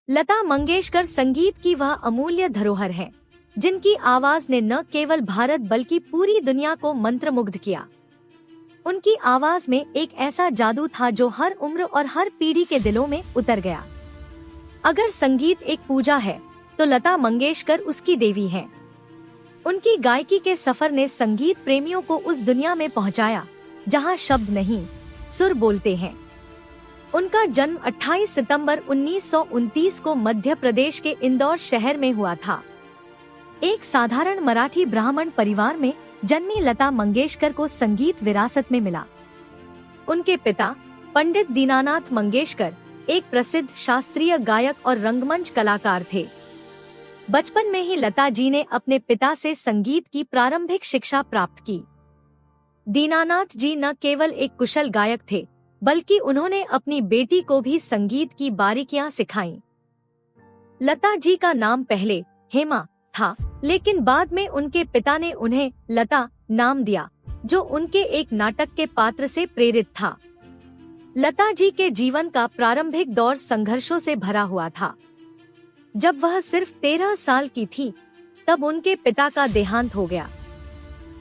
लता मंगेशकर संगीत की वह अमूल्य धरोहर है जिनकी आवाज ने न केवल भारत बल्कि पूरी दुनिया को मंत्रमुग्ध किया। उनकी आवाज में एक ऐसा जादू था जो हर उम्र और हर पीढ़ी के दिलों में उतर गया। अगर संगीत एक पूजा है तो लता मंगेशकर उसकी देवी हैं। उनकी गायकी के सफर ने संगीत प्रेमियों को उस दुनिया में पहुंचाया जहां शब्द नहीं, सुर बोलते हैं। उनका जन्म 28 सितंबर 1929 को मध्य प्रदेश के इंदौर शहर में हुआ था। एक साधारण मराठी ब्राह्मण परिवार में जन्मी लता मंगेशकर को संगीत विरासत में मिला। उनके पिता पंडित दीनानाथ मंगेशकर एक प्रसिद्ध शास्त्रीय गायक और रंगमंच कलाकार थे। बचपन में ही लता जी ने अपने पिता से संगीत की प्रारंभिक शिक्षा प्राप्त की। दीनानाथ जी न केवल एक कुशल गायक थे बल्कि उन्होंने अपनी बेटी को भी संगीत की बारीकियां सिखाईं। लता जी का नाम पहले हेमा था, लेकिन बाद में उनके पिता ने उन्हें लता नाम दिया, जो उनके एक नाटक के पात्र से प्रेरित था। लता जी के जीवन का प्रारंभिक दौर संघर्षों से भरा हुआ था। जब वह सिर्फ 13 साल की थी, तब उनके पिता का देहांत हो गया।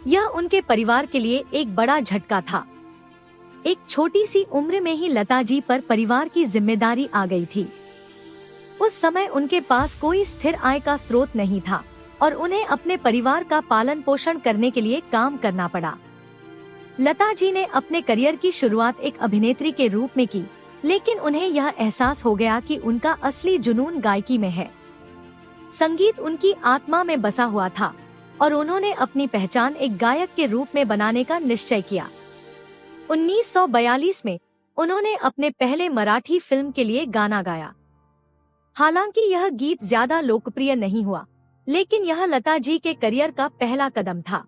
यह उनके परिवार के लिए एक बड़ा झटका था। एक छोटी सी उम्र में ही लता जी पर परिवार की जिम्मेदारी आ गई थी। उस समय उनके पास कोई स्थिर आय का स्रोत नहीं था और उन्हें अपने परिवार का पालन पोषण करने के लिए काम करना पड़ा। लता जी ने अपने करियर की शुरुआत एक अभिनेत्री के रूप में की, लेकिन उन्हें यह एहसास हो गया कि उनका असली जुनून गायकी में है। संगीत उनकी आत्मा में बसा हुआ था और उन्होंने अपनी पहचान एक गायक के रूप में बनाने का निश्चय किया। 1942 में उन्होंने अपने पहले मराठी फिल्म के लिए गाना गाया। हालांकि यह गीत ज्यादा लोकप्रिय नहीं हुआ, लेकिन यह लता जी के करियर का पहला कदम था।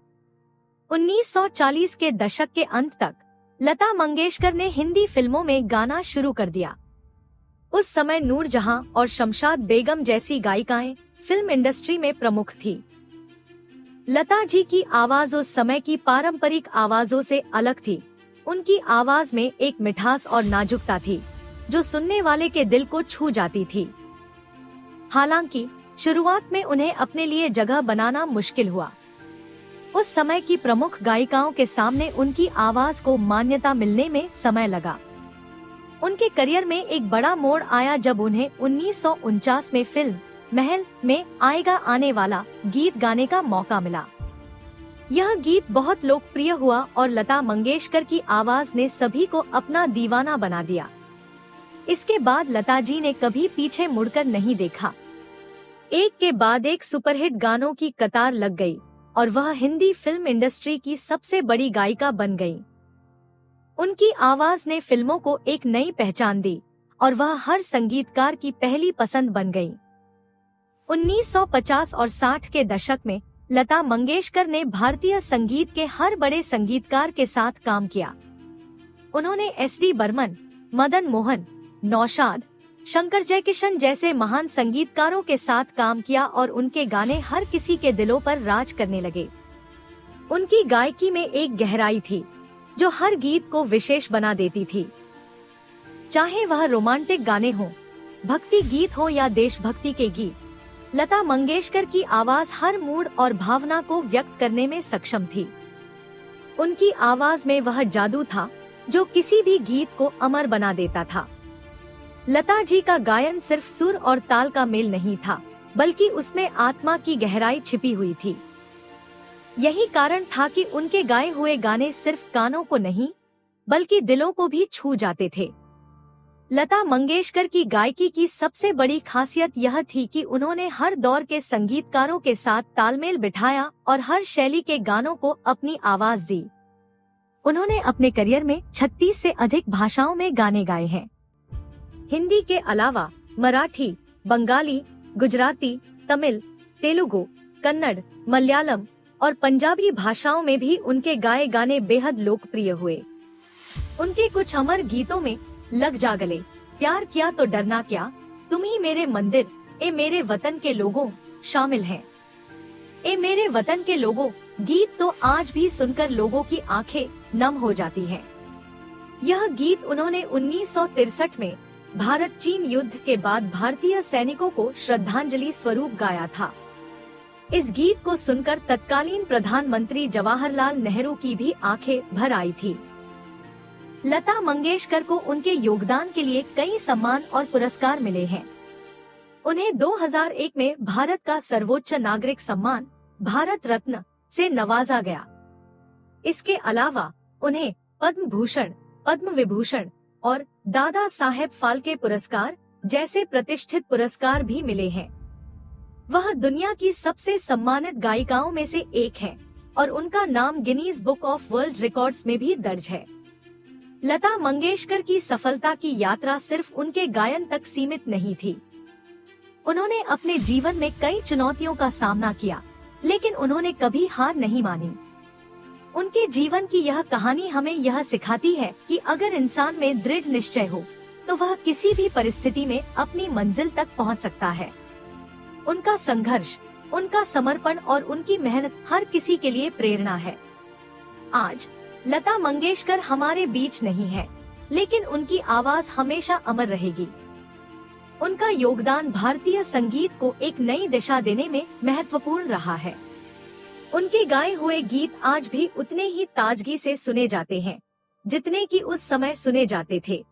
1940 के दशक के अंत तक लता मंगेशकर ने हिंदी फिल्मों में गाना शुरू कर दिया। उस समय नूरजहां और शमशाद बेगम जैसी गायिकाएं फिल्म इंडस्ट्री में प्रमुख थी। लता जी की आवाज उस समय की पारंपरिक आवाजों से अलग थी। उनकी आवाज में एक मिठास और नाजुकता थी जो सुनने वाले के दिल को छू जाती थी। हालांकि शुरुआत में उन्हें अपने लिए जगह बनाना मुश्किल हुआ। उस समय की प्रमुख गायिकाओं के सामने उनकी आवाज को मान्यता मिलने में समय लगा। उनके करियर में एक बड़ा मोड़ आया जब उन्हें 1949 में फिल्म महल में आएगा आने वाला गीत गाने का मौका मिला। यह गीत बहुत लोकप्रिय हुआ और लता मंगेशकर की आवाज ने सभी को अपना दीवाना बना दिया। इसके बाद लता जी ने कभी पीछे मुड़कर नहीं देखा। एक के बाद एक सुपरहिट गानों की कतार लग गई और वह हिंदी फिल्म इंडस्ट्री की सबसे बड़ी गायिका बन गई। उनकी आवाज ने फिल्मों को एक नई पहचान दी और वह हर संगीतकार की पहली पसंद बन गई। 1950 और 60 के दशक में लता मंगेशकर ने भारतीय संगीत के हर बड़े संगीतकार के साथ काम किया। उन्होंने एस.डी. बर्मन, मदन मोहन, नौशाद, शंकर जयकिशन जैसे महान संगीतकारों के साथ काम किया और उनके गाने हर किसी के दिलों पर राज करने लगे। उनकी गायकी में एक गहराई थी जो हर गीत को विशेष बना देती थी। चाहे वह रोमांटिक गाने हों, भक्ति गीत हो या देशभक्ति के गीत, लता मंगेशकर की आवाज हर मूड और भावना को व्यक्त करने में सक्षम थी। उनकी आवाज में वह जादू था जो किसी भी गीत को अमर बना देता था। लता जी का गायन सिर्फ सुर और ताल का मेल नहीं था, बल्कि उसमें आत्मा की गहराई छिपी हुई थी। यही कारण था कि उनके गाए हुए गाने सिर्फ कानों को नहीं, बल्कि दिलों को भी छू जाते थे। लता मंगेशकर की गायकी की सबसे बड़ी खासियत यह थी कि उन्होंने हर दौर के संगीतकारों के साथ तालमेल बिठाया और हर शैली के गानों को अपनी आवाज दी। उन्होंने अपने करियर में 36 से अधिक भाषाओं में गाने गाए हैं। हिंदी के अलावा मराठी, बंगाली, गुजराती, तमिल, तेलुगु, कन्नड़, मलयालम और पंजाबी भाषाओं में भी उनके गाए गाने बेहद लोकप्रिय हुए। उनके कुछ अमर गीतों में लग जा गले, प्यार किया तो डरना क्या, तुम ही मेरे मंदिर, ए मेरे वतन के लोगों शामिल हैं। ए मेरे वतन के लोगों गीत तो आज भी सुनकर लोगों की आंखें नम हो जाती हैं। यह गीत उन्होंने 1963 में भारत चीन युद्ध के बाद भारतीय सैनिकों को श्रद्धांजलि स्वरूप गाया था। इस गीत को सुनकर तत्कालीन प्रधानमंत्री जवाहरलाल नेहरू की भी आंखें भर आई थी। लता मंगेशकर को उनके योगदान के लिए कई सम्मान और पुरस्कार मिले हैं। उन्हें 2001 में भारत का सर्वोच्च नागरिक सम्मान भारत रत्न से नवाजा गया। इसके अलावा उन्हें पद्म भूषण, पद्म विभूषण और दादा साहेब फाल्के पुरस्कार जैसे प्रतिष्ठित पुरस्कार भी मिले हैं। वह दुनिया की सबसे सम्मानित गायिकाओं में से एक हैं और उनका नाम Guinness book of world records में भी दर्ज है। लता मंगेशकर की सफलता की यात्रा सिर्फ उनके गायन तक सीमित नहीं थी। उन्होंने अपने जीवन में कई चुनौतियों का सामना किया, लेकिन उन्होंने कभी हार नहीं मानी। उनके जीवन की यह कहानी हमें यह सिखाती है कि अगर इंसान में दृढ़ निश्चय हो तो वह किसी भी परिस्थिति में अपनी मंजिल तक पहुंच सकता है। उनका संघर्ष, उनका समर्पण और उनकी मेहनत हर किसी के लिए प्रेरणा है। आज लता मंगेशकर हमारे बीच नहीं है, लेकिन उनकी आवाज हमेशा अमर रहेगी। उनका योगदान भारतीय संगीत को एक नई दिशा देने में महत्वपूर्ण रहा है। उनके गाए हुए गीत आज भी उतने ही ताजगी से सुने जाते हैं जितने कि उस समय सुने जाते थे।